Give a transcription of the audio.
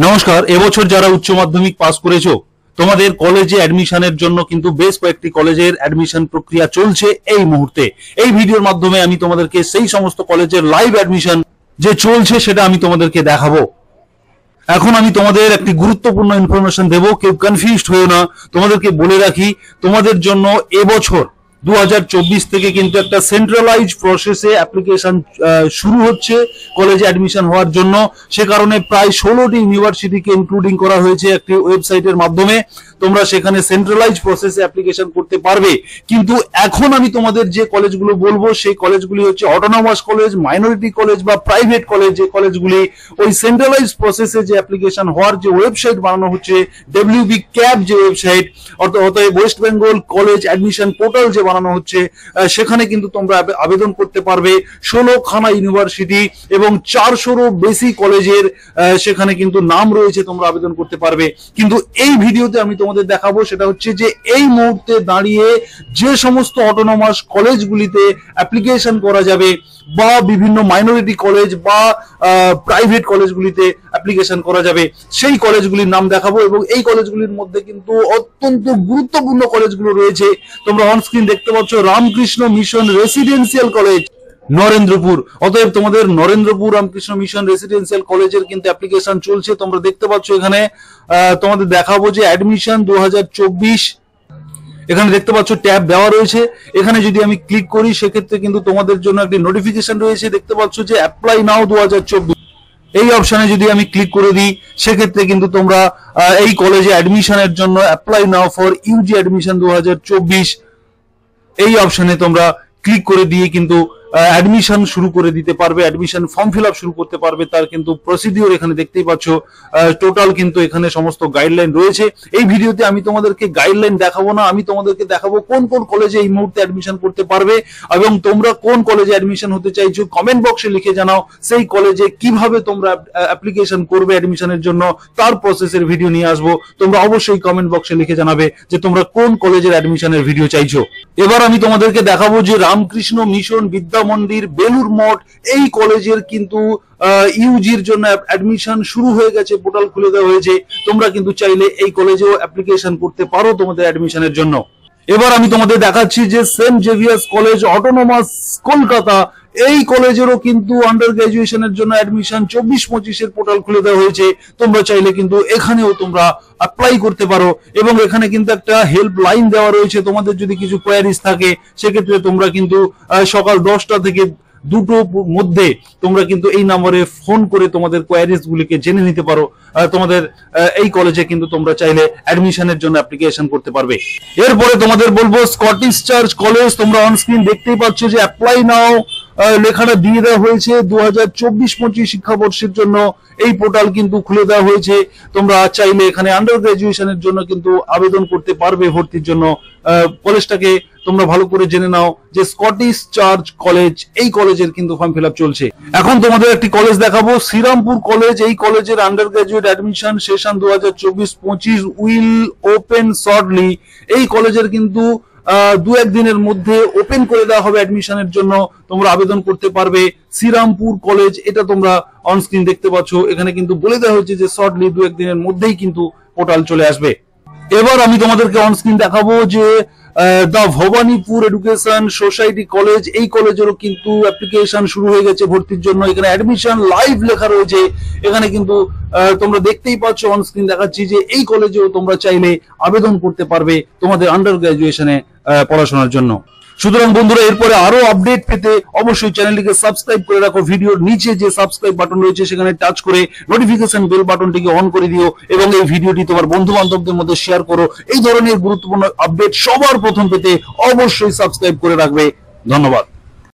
নমস্কার। এবছর যারা উচ্চ মাধ্যমিক পাস করেছো তোমাদের কলেজে অ্যাডমিশনের জন্য কিন্তু বেশ কয়েকটি কলেজের অ্যাডমিশন প্রক্রিয়া চলছে এই মুহূর্তে। এই ভিডিওর মাধ্যমে আমি তোমাদেরকে সেই সমস্ত কলেজের লাইভ অ্যাডমিশন যে চলছে সেটা আমি তোমাদেরকে দেখাবো। এখন আমি তোমাদের একটি গুরুত্বপূর্ণ ইনফরমেশন দেব, কেউ কনফিউজড হয়েও না। তোমাদেরকে বলে রাখি, তোমাদের জন্য এবছর 2024 থেকে কিন্তু একটা সেন্ট্রালাইজ প্রসেসে অ্যাপ্লিকেশন শুরু হচ্ছে কলেজে অ্যাডমিশন হওয়ার জন্য। সে কারণে প্রায় 16টি ইউনিভার্সিটিকে ইনক্লুডিং করা হয়েছে একটি ওয়েবসাইটের মাধ্যমে। তোমরা সেখানে সেন্ট্রালাইজ প্রসেসে অ্যাপ্লিকেশন করতে পারবে। কিন্তু এখন আমি তোমাদের যে কলেজগুলো বলবো সেই কলেজগুলি হচ্ছে অটোনমাস কলেজ, মাইনরিটি কলেজ বা প্রাইভেট কলেজ। যে কলেজগুলি ওই সেন্ট্রালাইজ প্রসেসে যে অ্যাপ্লিকেশন হওয়ার যে ওয়েবসাইট বানানো হচ্ছে, WB ক্যাব যে ওয়েবসাইট, অতএব West Bengal college admission portal যে বানানো হচ্ছে, সেখানে কিন্তু তোমরা আবেদন করতে পারবে। 16খানা ইউনিভার্সিটি এবং 400রও বেশি কলেজের সেখানে কিন্তু নাম রয়েছে, তোমরা আবেদন করতে পারবে। কিন্তু এই ভিডিওতে আমি তোমাদের দেখাবো সেটা হচ্ছে যে এই মুহূর্তে দাঁড়িয়ে যে সমস্ত অটোনমাস কলেজগুলিতে অ্যাপ্লিকেশন করা যাবে বা বিভিন্ন মাইনরিটি কলেজ বা প্রাইভেট কলেজগুলিতে অ্যাপ্লিকেশন করা যাবে সেই কলেজগুলির নাম দেখাবো। এবং এই কলেজগুলির মধ্যে কিন্তু অত্যন্ত গুরুত্বপূর্ণ কলেজগুলো রয়েছে। তোমরা অন স্ক্রিন দেখতে পাচ্ছ Ramakrishna mission residential college, Narendrapur. অতএব তোমাদের নরেন্দ্রপুর রামকৃষ্ণ মিশন রেসিডেন্সিয়াল কলেজের কিন্তু অ্যাপ্লিকেশন চলছে। তোমরা দেখতে পাচ্ছ এখানে তোমাদের দেখাবো যে অ্যাডমিশন 2024 এখানে দেখতে পাচ্ছ ট্যাব দেওয়া রয়েছে। এখানে যদি আমি ক্লিক করি সেক্ষেত্রে কিন্তু তোমাদের জন্য একটি নোটিফিকেশন রয়েছে। দেখতে পাচ্ছ যে অ্যাপ্লাই নাও 2024, এই অপশনে যদি আমি ক্লিক করে দিই সেক্ষেত্রে কিন্তু তোমরা এই কলেজে অ্যাডমিশনের জন্য apply now for Yuji admission 2024 এই অপশনে তোমরা ক্লিক করে দিয়ে কিন্তু অ্যাডমিশন শুরু করে দিতে পারবে, অ্যাডমিশন ফর্ম ফিল আপ শুরু করতে পারবে। তার কিন্তু প্রসিডিওর এখানে দেখতেই পাচ্ছ, টোটাল কিন্তু এখানে সমস্ত গাইডলাইন রয়েছে। এই ভিডিওতে আমি তোমাদেরকে গাইডলাইন দেখাবো না, আমি তোমাদেরকে দেখাবো কোন কোন কলেজে এই মুহূর্তে অ্যাডমিশন করতে পারবে এবং তোমরা কোন কলেজে অ্যাডমিশন হতে চাইছো কমেন্ট বক্সে লিখে জানাও। সেই কলেজে কিভাবে তোমরা অ্যাপ্লিকেশন করবে অ্যাডমিশনের জন্য তার প্রসেসের ভিডিও নিয়ে আসবো। তোমরা অবশ্যই কমেন্ট বক্সে লিখে জানাবে যে তোমরা কোন কলেজের অ্যাডমিশনের ভিডিও চাইছো। এবার আমি তোমাদেরকে দেখাবো যে রামকৃষ্ণ মিশন বিদ্যা মন্দির বেলুর মঠ এই কলেজের কিন্তু ইউজির জন্য অ্যাডমিশন শুরু হয়ে গেছে, পোর্টাল খুলে দেওয়া হয়েছে। তোমরা কিন্তু চাইলে এই কলেজেও অ্যাপ্লিকেশন করতে পারো তোমাদের অ্যাডমিশনের জন্য। এবার আমি তোমাদের দেখাচ্ছি যে Saint Xavier's college autonomous Kolkata এই কলেজেরও কিন্তু আন্ডার গ্রাজুয়েশনের জন্য অ্যাডমিশন 24-25 পোর্টাল খুলে দেওয়া হয়েছে। তোমরা চাইলে কিন্তু এখানেও তোমরা অ্যাপ্লাই করতে পারো এবং এখানে কিন্তু একটা হেল্প লাইন দেওয়া রয়েছে। তোমাদের যদি কিছু কোয়ারিজ থাকে সেক্ষেত্রে তোমরা কিন্তু সকাল 10টা থেকে 2টোর মধ্যে তোমরা কিন্তু এই নম্বরে ফোন করে তোমাদের কোয়ারিজ গুলিকে জেনে নিতে পারো। তোমাদের এই কলেজে কিন্তু তোমরা চাইলে অ্যাডমিশনের জন্য অ্যাপ্লিকেশন করতে পারবে। এরপরে তোমাদের বলবো স্কটিশ চার্চ কলেজ। তোমরা অন স্ক্রিন দেখতেই পাচ্ছ যে অ্যাপ্লাই নাও লেখাটা দিয়ে দেওয়া হয়েছে। 2024-25 শিক্ষাবর্ষের জন্য এই পোর্টাল কিন্তু খুলে দেওয়া হয়েছে। তোমরা চাইলে এখানে আন্ডার গ্রাজুয়েশনের জন্য কিন্তু আবেদন করতে পারবে ভর্তির জন্য। কলেজটাকে তোমরা ভালো করে জেনে নাও যে স্কটিশ চার্চ কলেজ এই কলেজের কিন্তু ফর্ম ফিল আপ চলছে। এখন তোমাদের একটি কলেজ দেখাবো, শ্রীরামপুর কলেজ। এই কলেজের under graduate admission session 2024-25 will open shortly. এই কলেজের কিন্তু 2-1 দিনের মধ্যে ওপেন করে দেওয়া হবে অ্যাডমিশনের জন্য। তোমরা আবেদন করতে পারবে শ্রীরামপুর কলেজ। এটা তোমরা অন স্ক্রিন দেখতে পাচ্ছ, এখানে কিন্তু বলে দেওয়া হয়েছে যে শর্টলি 2-1 দিনের মধ্যেই কিন্তু পোর্টাল চলে আসবে। এবার আমি তোমাদেরকে অন স্ক্রিন দেখাবো যে দা ভবানীপুর এডুকেশন সোসাইটি কলেজ এই কলেজেরও কিন্তু অ্যাপ্লিকেশন শুরু হয়ে গেছে ভর্তির জন্য। এখানে অ্যাডমিশন লাইভ লেখা রয়েছে। এখানে কিন্তু তোমরা দেখতেই পাচ্ছ, অন স্ক্রিন দেখাচ্ছি যে এই কলেজেও তোমরা চাইলে আবেদন করতে পারবে তোমাদের আন্ডার গ্রাজুয়েশনে পড়াশোনার জন্য। সুতরাং বন্ধুরা, এরপরে আরো আপডেট পেতে অবশ্যই চ্যানেলটিকে সাবস্ক্রাইব করে রাখো। ভিডিওর নিচে যে সাবস্ক্রাইব বাটন রয়েছে সেখানে টাচ করে নোটিফিকেশন বেল বাটনটিকে অন করে দিও এবং এই ভিডিওটি তোমার বন্ধু বান্ধবদের মধ্যে শেয়ার করো। এই ধরনের গুরুত্বপূর্ণ আপডেট সবার প্রথম পেতে অবশ্যই সাবস্ক্রাইব করে রাখবে। ধন্যবাদ।